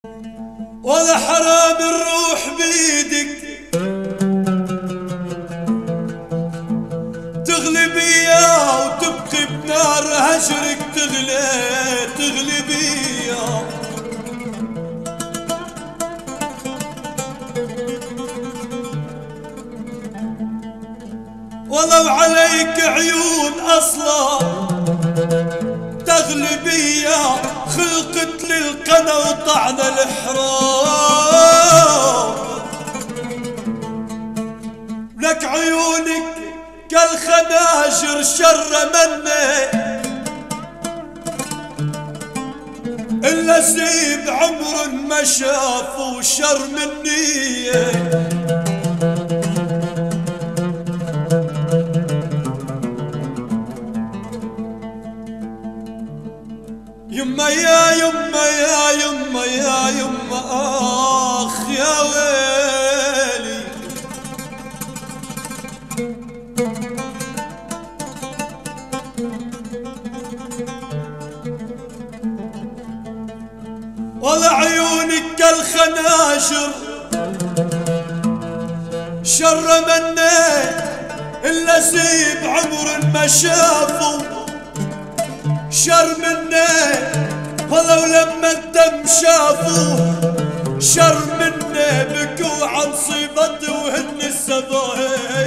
ولا حرام الروح بيدك تغلي بيا وتبقي بنار هجرك تغلي بيا. ولو عليك عيون اصلا تغلي بيا، خلقت للقنا وطعن الحرام. لك عيونك كالخناجر شر مني، إلا سيب عمر ما شافوا شر مني. يما يا يما يا يما يا يما آخ يا ويلي. ولا عيونك كالخناشر شر مني، إلا سيب عمر ما شافوا شر مني. ولو لما الدم شافوه شر مني، بكوا عن صيبتي وهن السبايا.